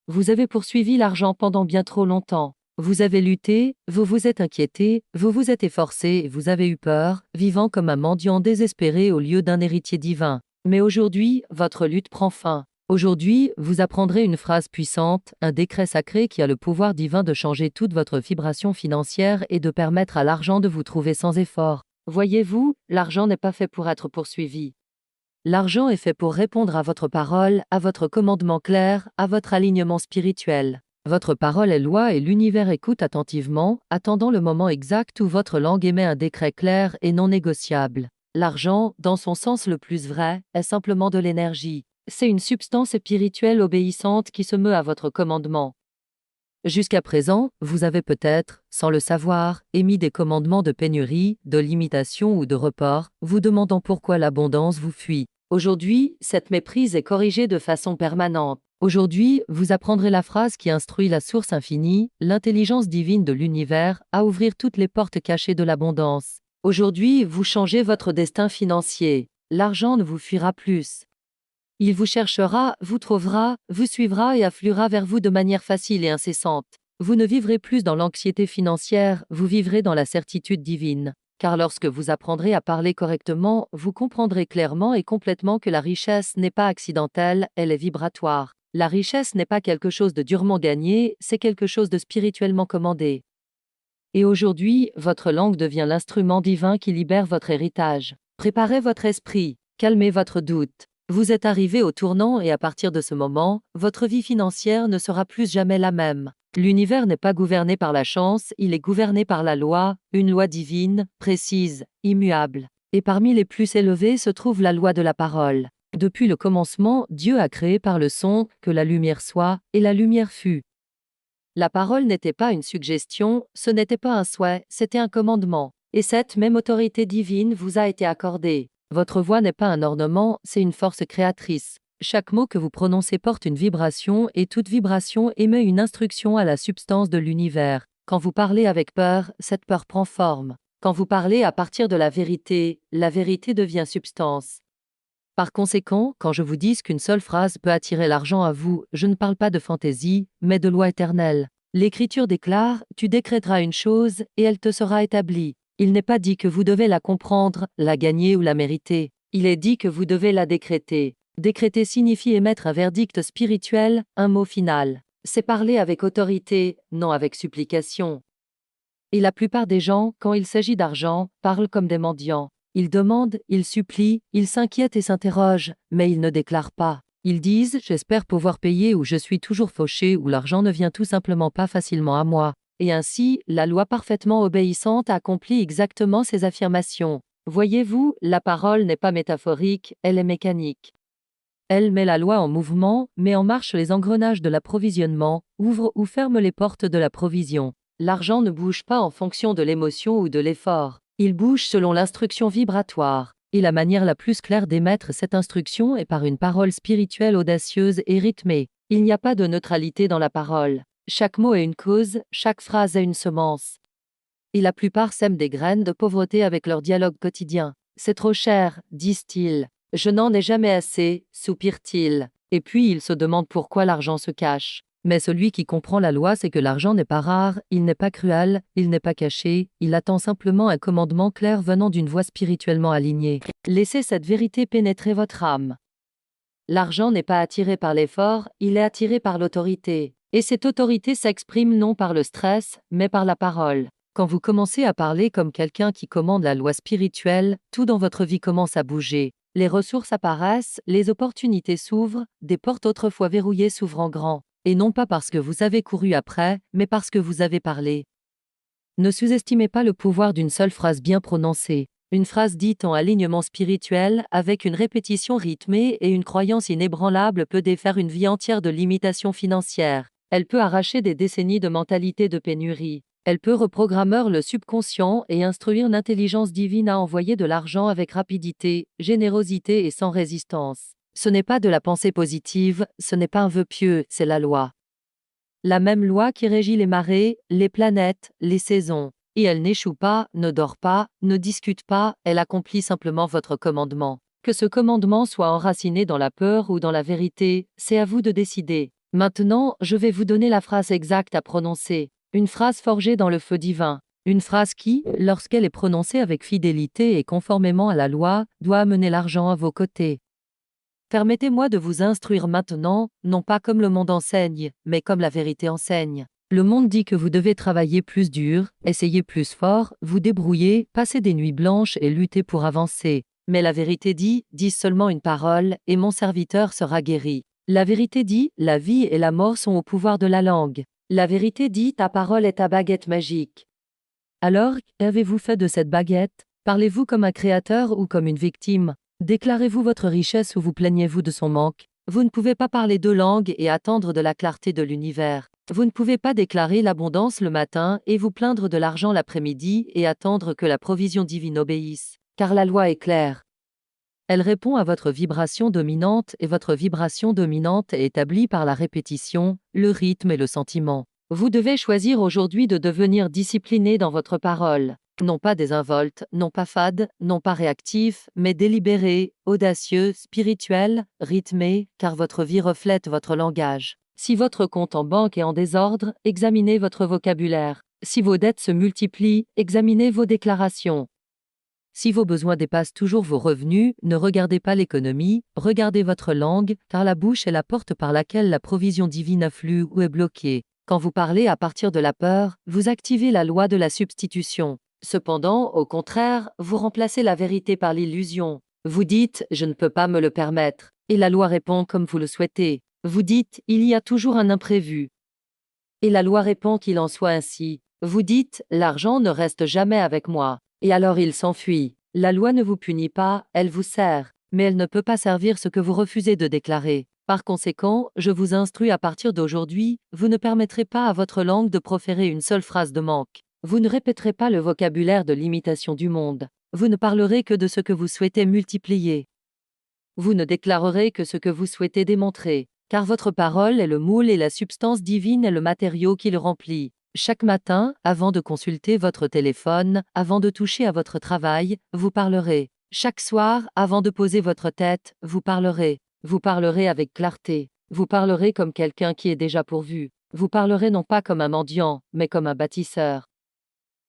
Vous avez poursuivi l'argent pendant bien trop longtemps. Vous avez lutté, vous vous êtes inquiété, vous vous êtes efforcé et vous avez eu peur, vivant comme un mendiant désespéré au lieu d'un héritier divin. Mais aujourd'hui, votre lutte prend fin. Aujourd'hui, vous apprendrez une phrase puissante, un décret sacré qui a le pouvoir divin de changer toute votre vibration financière et de permettre à l'argent de vous trouver sans effort. Voyez-vous, l'argent n'est pas fait pour être poursuivi. L'argent est fait pour répondre à votre parole, à votre commandement clair, à votre alignement spirituel. Votre parole est loi et l'univers écoute attentivement, attendant le moment exact où votre langue émet un décret clair et non négociable. L'argent, dans son sens le plus vrai, est simplement de l'énergie. C'est une substance spirituelle obéissante qui se meut à votre commandement. Jusqu'à présent, vous avez peut-être, sans le savoir, émis des commandements de pénurie, de limitation ou de report, vous demandant pourquoi l'abondance vous fuit. Aujourd'hui, cette méprise est corrigée de façon permanente. Aujourd'hui, vous apprendrez la phrase qui instruit la source infinie, l'intelligence divine de l'univers, à ouvrir toutes les portes cachées de l'abondance. Aujourd'hui, vous changez votre destin financier. L'argent ne vous fuira plus. Il vous cherchera, vous trouvera, vous suivra et affluera vers vous de manière facile et incessante. Vous ne vivrez plus dans l'anxiété financière, vous vivrez dans la certitude divine. Car lorsque vous apprendrez à parler correctement, vous comprendrez clairement et complètement que la richesse n'est pas accidentelle, elle est vibratoire. La richesse n'est pas quelque chose de durement gagné, c'est quelque chose de spirituellement commandé. Et aujourd'hui, votre langue devient l'instrument divin qui libère votre héritage. Préparez votre esprit, calmez votre doute. Vous êtes arrivé au tournant et à partir de ce moment, votre vie financière ne sera plus jamais la même. L'univers n'est pas gouverné par la chance, il est gouverné par la loi, une loi divine, précise, immuable. Et parmi les plus élevées se trouve la loi de la parole. Depuis le commencement, Dieu a créé par le son que la lumière soit, et la lumière fut. La parole n'était pas une suggestion, ce n'était pas un souhait, c'était un commandement. Et cette même autorité divine vous a été accordée. Votre voix n'est pas un ornement, c'est une force créatrice. Chaque mot que vous prononcez porte une vibration et toute vibration émet une instruction à la substance de l'univers. Quand vous parlez avec peur, cette peur prend forme. Quand vous parlez à partir de la vérité devient substance. Par conséquent, quand je vous dis qu'une seule phrase peut attirer l'argent à vous, je ne parle pas de fantaisie, mais de loi éternelle. L'Écriture déclare « Tu décréteras une chose, et elle te sera établie ». Il n'est pas dit que vous devez la comprendre, la gagner ou la mériter. Il est dit que vous devez la décréter. Décréter signifie émettre un verdict spirituel, un mot final. C'est parler avec autorité, non avec supplication. Et la plupart des gens, quand il s'agit d'argent, parlent comme des mendiants. Ils demandent, ils supplient, ils s'inquiètent et s'interrogent, mais ils ne déclarent pas. Ils disent « j'espère pouvoir payer » ou « je suis toujours fauché » ou « l'argent ne vient tout simplement pas facilement à moi ». Et ainsi, la loi parfaitement obéissante accomplit exactement ces affirmations. Voyez-vous, la parole n'est pas métaphorique, elle est mécanique. Elle met la loi en mouvement, met en marche les engrenages de l'approvisionnement, ouvre ou ferme les portes de la provision. L'argent ne bouge pas en fonction de l'émotion ou de l'effort. Il bouge selon l'instruction vibratoire. Et la manière la plus claire d'émettre cette instruction est par une parole spirituelle audacieuse et rythmée. Il n'y a pas de neutralité dans la parole. Chaque mot est une cause, chaque phrase est une semence. Et la plupart sèment des graines de pauvreté avec leur dialogue quotidien. C'est trop cher, disent-ils. Je n'en ai jamais assez, soupirent-ils. Et puis ils se demandent pourquoi l'argent se cache. Mais celui qui comprend la loi sait que l'argent n'est pas rare, il n'est pas cruel, il n'est pas caché, il attend simplement un commandement clair venant d'une voix spirituellement alignée. Laissez cette vérité pénétrer votre âme. L'argent n'est pas attiré par l'effort, il est attiré par l'autorité. Et cette autorité s'exprime non par le stress, mais par la parole. Quand vous commencez à parler comme quelqu'un qui commande la loi spirituelle, tout dans votre vie commence à bouger. Les ressources apparaissent, les opportunités s'ouvrent, des portes autrefois verrouillées s'ouvrent en grand. Et non pas parce que vous avez couru après, mais parce que vous avez parlé. Ne sous-estimez pas le pouvoir d'une seule phrase bien prononcée. Une phrase dite en alignement spirituel, avec une répétition rythmée et une croyance inébranlable peut défaire une vie entière de limitations financières. Elle peut arracher des décennies de mentalité de pénurie. Elle peut reprogrammer le subconscient et instruire l'intelligence divine à envoyer de l'argent avec rapidité, générosité et sans résistance. Ce n'est pas de la pensée positive, ce n'est pas un vœu pieux, c'est la loi. La même loi qui régit les marées, les planètes, les saisons. Et elle n'échoue pas, ne dort pas, ne discute pas, elle accomplit simplement votre commandement. Que ce commandement soit enraciné dans la peur ou dans la vérité, c'est à vous de décider. Maintenant, je vais vous donner la phrase exacte à prononcer. Une phrase forgée dans le feu divin. Une phrase qui, lorsqu'elle est prononcée avec fidélité et conformément à la loi, doit amener l'argent à vos côtés. Permettez-moi de vous instruire maintenant, non pas comme le monde enseigne, mais comme la vérité enseigne. Le monde dit que vous devez travailler plus dur, essayer plus fort, vous débrouiller, passer des nuits blanches et lutter pour avancer. Mais la vérité dit, dis seulement une parole, et mon serviteur sera guéri. La vérité dit, la vie et la mort sont au pouvoir de la langue. La vérité dit, ta parole est ta baguette magique. Alors, qu'avez-vous fait de cette baguette? Parlez-vous comme un créateur ou comme une victime? Déclarez-vous votre richesse ou vous plaignez-vous de son manque? Vous ne pouvez pas parler deux langues et attendre de la clarté de l'univers. Vous ne pouvez pas déclarer l'abondance le matin et vous plaindre de l'argent l'après-midi et attendre que la provision divine obéisse. Car la loi est claire. Elle répond à votre vibration dominante et votre vibration dominante est établie par la répétition, le rythme et le sentiment. Vous devez choisir aujourd'hui de devenir discipliné dans votre parole. Non pas désinvolte, non pas fade, non pas réactif, mais délibéré, audacieux, spirituel, rythmé, car votre vie reflète votre langage. Si votre compte en banque est en désordre, examinez votre vocabulaire. Si vos dettes se multiplient, examinez vos déclarations. Si vos besoins dépassent toujours vos revenus, ne regardez pas l'économie, regardez votre langue, car la bouche est la porte par laquelle la provision divine afflue ou est bloquée. Quand vous parlez à partir de la peur, vous activez la loi de la substitution. Cependant, au contraire, vous remplacez la vérité par l'illusion. Vous dites « je ne peux pas me le permettre », et la loi répond comme vous le souhaitez. Vous dites « il y a toujours un imprévu », et la loi répond qu'il en soit ainsi. Vous dites « l'argent ne reste jamais avec moi », et alors il s'enfuit. La loi ne vous punit pas, elle vous sert, mais elle ne peut pas servir ce que vous refusez de déclarer. Par conséquent, je vous instruis à partir d'aujourd'hui, vous ne permettrez pas à votre langue de proférer une seule phrase de manque. Vous ne répéterez pas le vocabulaire de l'imitation du monde. Vous ne parlerez que de ce que vous souhaitez multiplier. Vous ne déclarerez que ce que vous souhaitez démontrer, car votre parole est le moule et la substance divine est le matériau qui le remplit. Chaque matin, avant de consulter votre téléphone, avant de toucher à votre travail, vous parlerez. Chaque soir, avant de poser votre tête, vous parlerez. Vous parlerez avec clarté. Vous parlerez comme quelqu'un qui est déjà pourvu. Vous parlerez non pas comme un mendiant, mais comme un bâtisseur.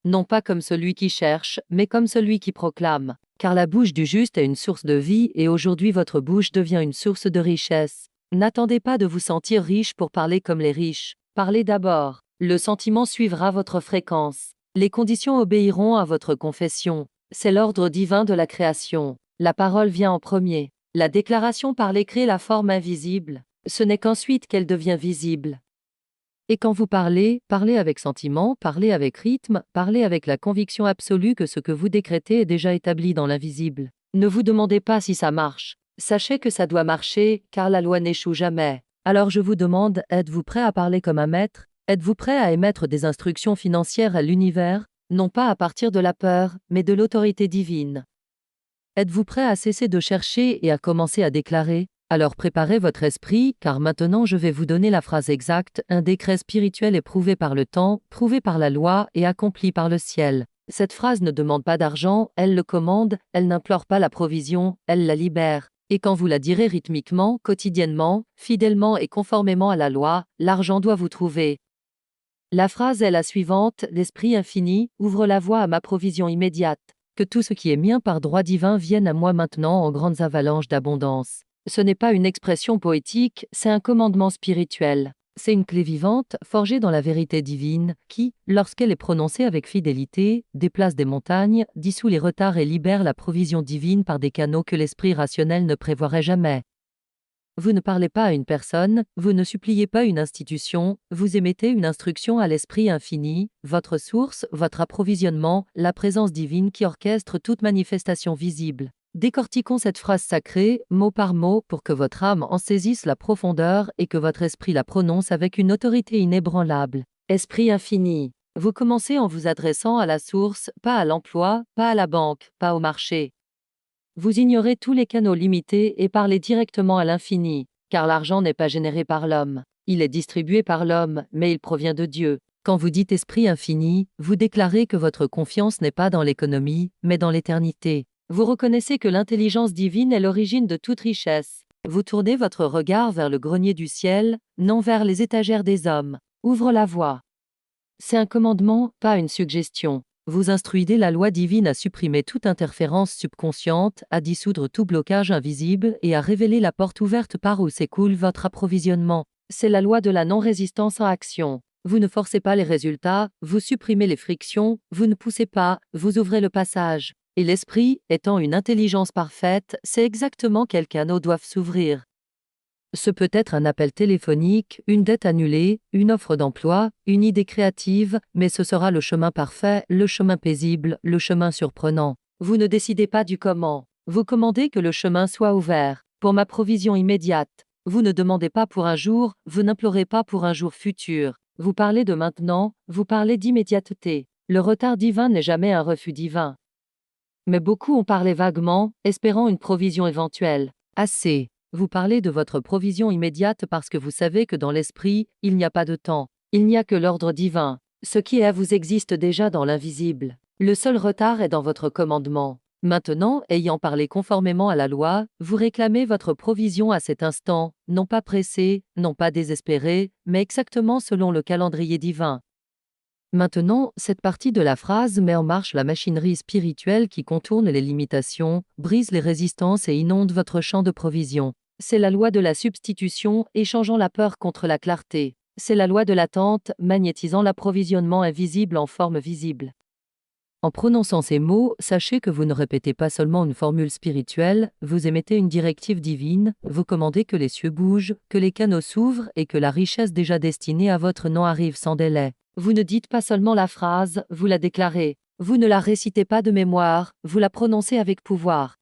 Non pas comme celui qui cherche, mais comme celui qui proclame. Car la bouche du juste est une source de vie et aujourd'hui votre bouche devient une source de richesse. N'attendez pas de vous sentir riche pour parler comme les riches. Parlez d'abord. Le sentiment suivra votre fréquence. Les conditions obéiront à votre confession. C'est l'ordre divin de la création. La parole vient en premier. La déclaration parlée crée la forme invisible. Ce n'est qu'ensuite qu'elle devient visible. Et quand vous parlez, parlez avec sentiment, parlez avec rythme, parlez avec la conviction absolue que ce que vous décrétez est déjà établi dans l'invisible. Ne vous demandez pas si ça marche. Sachez que ça doit marcher, car la loi n'échoue jamais. Alors je vous demande, êtes-vous prêt à parler comme un maître? Êtes-vous prêt à émettre des instructions financières à l'univers, non pas à partir de la peur, mais de l'autorité divine? Êtes-vous prêt à cesser de chercher et à commencer à déclarer? Alors préparez votre esprit, car maintenant je vais vous donner la phrase exacte, un décret spirituel éprouvé par le temps, prouvé par la loi et accompli par le ciel. Cette phrase ne demande pas d'argent, elle le commande, elle n'implore pas la provision, elle la libère. Et quand vous la direz rythmiquement, quotidiennement, fidèlement et conformément à la loi, l'argent doit vous trouver. La phrase est la suivante, l'Esprit infini ouvre la voie à ma provision immédiate. Que tout ce qui est mien par droit divin vienne à moi maintenant en grandes avalanches d'abondance. Ce n'est pas une expression poétique, c'est un commandement spirituel. C'est une clé vivante, forgée dans la vérité divine, qui, lorsqu'elle est prononcée avec fidélité, déplace des montagnes, dissout les retards et libère la provision divine par des canaux que l'esprit rationnel ne prévoirait jamais. Vous ne parlez pas à une personne, vous ne suppliez pas une institution, vous émettez une instruction à l'Esprit infini, votre source, votre approvisionnement, la présence divine qui orchestre toute manifestation visible. Décortiquons cette phrase sacrée, mot par mot, pour que votre âme en saisisse la profondeur et que votre esprit la prononce avec une autorité inébranlable. Esprit infini. Vous commencez en vous adressant à la source, pas à l'emploi, pas à la banque, pas au marché. Vous ignorez tous les canaux limités et parlez directement à l'infini, car l'argent n'est pas généré par l'homme. Il est distribué par l'homme, mais il provient de Dieu. Quand vous dites Esprit infini, vous déclarez que votre confiance n'est pas dans l'économie, mais dans l'éternité. Vous reconnaissez que l'intelligence divine est l'origine de toute richesse. Vous tournez votre regard vers le grenier du ciel, non vers les étagères des hommes. Ouvre la voie. C'est un commandement, pas une suggestion. Vous instruisez la loi divine à supprimer toute interférence subconsciente, à dissoudre tout blocage invisible et à révéler la porte ouverte par où s'écoule votre approvisionnement. C'est la loi de la non-résistance en action. Vous ne forcez pas les résultats, vous supprimez les frictions, vous ne poussez pas, vous ouvrez le passage. Et l'esprit, étant une intelligence parfaite, sait exactement quels canaux doivent s'ouvrir. Ce peut être un appel téléphonique, une dette annulée, une offre d'emploi, une idée créative, mais ce sera le chemin parfait, le chemin paisible, le chemin surprenant. Vous ne décidez pas du comment. Vous commandez que le chemin soit ouvert. Pour ma provision immédiate. Vous ne demandez pas pour un jour, vous n'implorez pas pour un jour futur. Vous parlez de maintenant, vous parlez d'immédiateté. Le retard divin n'est jamais un refus divin. Mais beaucoup ont parlé vaguement, espérant une provision éventuelle. Assez. Vous parlez de votre provision immédiate parce que vous savez que dans l'esprit, il n'y a pas de temps. Il n'y a que l'ordre divin. Ce qui est à vous existe déjà dans l'invisible. Le seul retard est dans votre commandement. Maintenant, ayant parlé conformément à la loi, vous réclamez votre provision à cet instant, non pas pressé, non pas désespéré, mais exactement selon le calendrier divin. Maintenant, cette partie de la phrase met en marche la machinerie spirituelle qui contourne les limitations, brise les résistances et inonde votre champ de provision. C'est la loi de la substitution, échangeant la peur contre la clarté. C'est la loi de l'attente, magnétisant l'approvisionnement invisible en forme visible. En prononçant ces mots, sachez que vous ne répétez pas seulement une formule spirituelle, vous émettez une directive divine, vous commandez que les cieux bougent, que les canaux s'ouvrent et que la richesse déjà destinée à votre nom arrive sans délai. Vous ne dites pas seulement la phrase, vous la déclarez. Vous ne la récitez pas de mémoire, vous la prononcez avec pouvoir.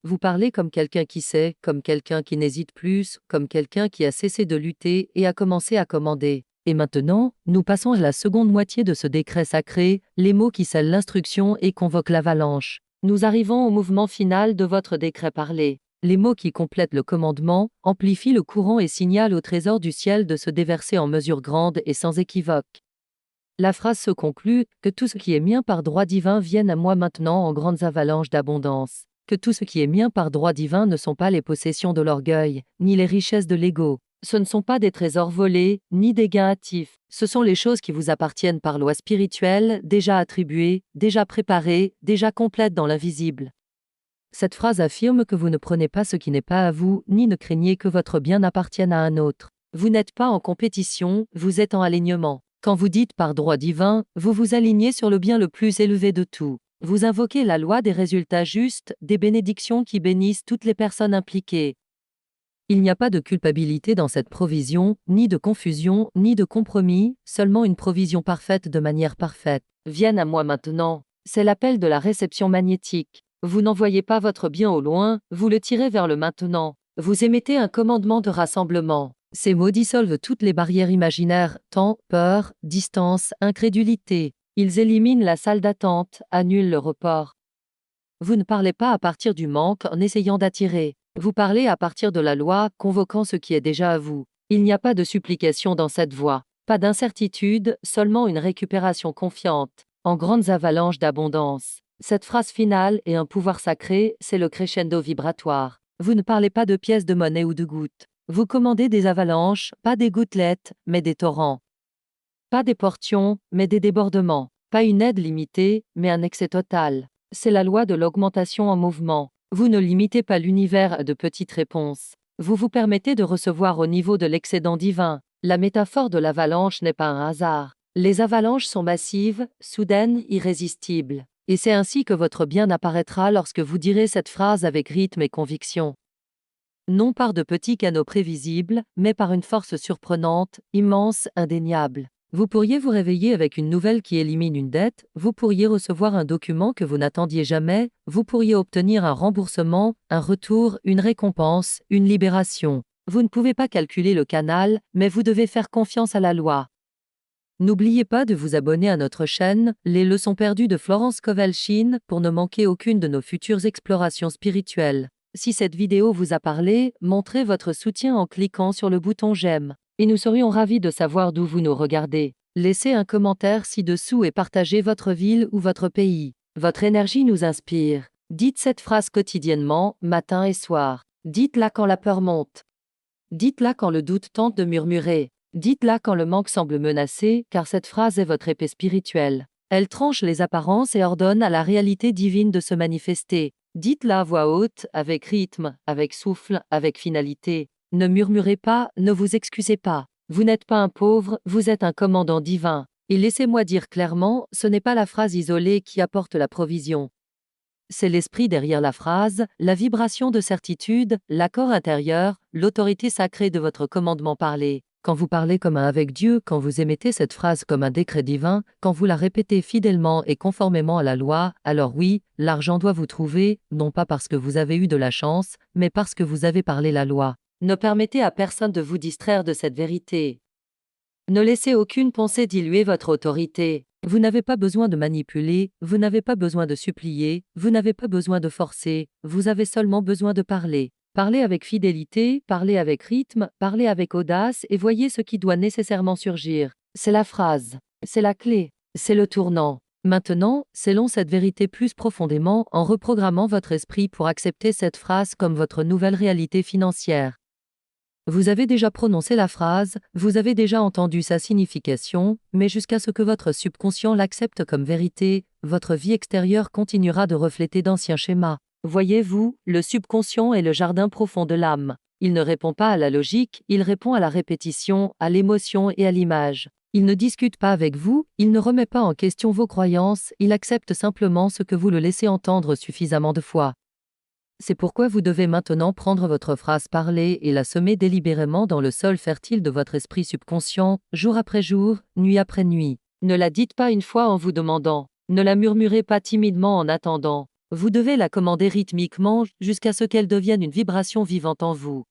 Vous parlez comme quelqu'un qui sait, comme quelqu'un qui n'hésite plus, comme quelqu'un qui a cessé de lutter et a commencé à commander. Et maintenant, nous passons à la seconde moitié de ce décret sacré, les mots qui scellent l'instruction et convoquent l'avalanche. Nous arrivons au mouvement final de votre décret parlé. Les mots qui complètent le commandement amplifient le courant et signalent au trésor du ciel de se déverser en mesure grande et sans équivoque. La phrase se conclut, que tout ce qui est mien par droit divin vienne à moi maintenant en grandes avalanches d'abondance. Que tout ce qui est mien par droit divin ne sont pas les possessions de l'orgueil, ni les richesses de l'ego. Ce ne sont pas des trésors volés, ni des gains hâtifs. Ce sont les choses qui vous appartiennent par loi spirituelle, déjà attribuées, déjà préparées, déjà complètes dans l'invisible. Cette phrase affirme que vous ne prenez pas ce qui n'est pas à vous, ni ne craignez que votre bien appartienne à un autre. Vous n'êtes pas en compétition, vous êtes en alignement. Quand vous dites par droit divin, vous vous alignez sur le bien le plus élevé de tout. Vous invoquez la loi des résultats justes, des bénédictions qui bénissent toutes les personnes impliquées. Il n'y a pas de culpabilité dans cette provision, ni de confusion, ni de compromis, seulement une provision parfaite de manière parfaite. Vienne à moi maintenant. C'est l'appel de la réception magnétique. Vous n'envoyez pas votre bien au loin, vous le tirez vers le maintenant. Vous émettez un commandement de rassemblement. Ces mots dissolvent toutes les barrières imaginaires, temps, peur, distance, incrédulité. Ils éliminent la salle d'attente, annulent le report. Vous ne parlez pas à partir du manque en essayant d'attirer. Vous parlez à partir de la loi, convoquant ce qui est déjà à vous. Il n'y a pas de supplication dans cette voie. Pas d'incertitude, seulement une récupération confiante, en grandes avalanches d'abondance. Cette phrase finale est un pouvoir sacré, c'est le crescendo vibratoire. Vous ne parlez pas de pièces de monnaie ou de gouttes. Vous commandez des avalanches, pas des gouttelettes, mais des torrents. Pas des portions, mais des débordements. Pas une aide limitée, mais un excès total. C'est la loi de l'augmentation en mouvement. Vous ne limitez pas l'univers à de petites réponses. Vous vous permettez de recevoir au niveau de l'excédent divin. La métaphore de l'avalanche n'est pas un hasard. Les avalanches sont massives, soudaines, irrésistibles. Et c'est ainsi que votre bien apparaîtra lorsque vous direz cette phrase avec rythme et conviction. Non par de petits canaux prévisibles, mais par une force surprenante, immense, indéniable. Vous pourriez vous réveiller avec une nouvelle qui élimine une dette, vous pourriez recevoir un document que vous n'attendiez jamais, vous pourriez obtenir un remboursement, un retour, une récompense, une libération. Vous ne pouvez pas calculer le canal, mais vous devez faire confiance à la loi. N'oubliez pas de vous abonner à notre chaîne, Les Leçons perdues de Florence Kowalczyk, pour ne manquer aucune de nos futures explorations spirituelles. Si cette vidéo vous a parlé, montrez votre soutien en cliquant sur le bouton j'aime. Et nous serions ravis de savoir d'où vous nous regardez. Laissez un commentaire ci-dessous et partagez votre ville ou votre pays. Votre énergie nous inspire. Dites cette phrase quotidiennement, matin et soir. Dites-la quand la peur monte. Dites-la quand le doute tente de murmurer. Dites-la quand le manque semble menacé, car cette phrase est votre épée spirituelle. Elle tranche les apparences et ordonne à la réalité divine de se manifester. Dites-la à voix haute, avec rythme, avec souffle, avec finalité. Ne murmurez pas, ne vous excusez pas. Vous n'êtes pas un pauvre, vous êtes un commandant divin. Et laissez-moi dire clairement, ce n'est pas la phrase isolée qui apporte la provision. C'est l'esprit derrière la phrase, la vibration de certitude, l'accord intérieur, l'autorité sacrée de votre commandement parlé. Quand vous parlez comme un avec Dieu, quand vous émettez cette phrase comme un décret divin, quand vous la répétez fidèlement et conformément à la loi, alors oui, l'argent doit vous trouver, non pas parce que vous avez eu de la chance, mais parce que vous avez parlé la loi. Ne permettez à personne de vous distraire de cette vérité. Ne laissez aucune pensée diluer votre autorité. Vous n'avez pas besoin de manipuler, vous n'avez pas besoin de supplier, vous n'avez pas besoin de forcer, vous avez seulement besoin de parler. Parlez avec fidélité, parlez avec rythme, parlez avec audace et voyez ce qui doit nécessairement surgir. C'est la phrase, c'est la clé, c'est le tournant. Maintenant, scellons cette vérité plus profondément en reprogrammant votre esprit pour accepter cette phrase comme votre nouvelle réalité financière. Vous avez déjà prononcé la phrase, vous avez déjà entendu sa signification, mais jusqu'à ce que votre subconscient l'accepte comme vérité, votre vie extérieure continuera de refléter d'anciens schémas. Voyez-vous, le subconscient est le jardin profond de l'âme. Il ne répond pas à la logique, il répond à la répétition, à l'émotion et à l'image. Il ne discute pas avec vous, il ne remet pas en question vos croyances, il accepte simplement ce que vous le laissez entendre suffisamment de fois. C'est pourquoi vous devez maintenant prendre votre phrase parlée et la semer délibérément dans le sol fertile de votre esprit subconscient, jour après jour, nuit après nuit. Ne la dites pas une fois en vous demandant. Ne la murmurez pas timidement en attendant. Vous devez la commander rythmiquement jusqu'à ce qu'elle devienne une vibration vivante en vous.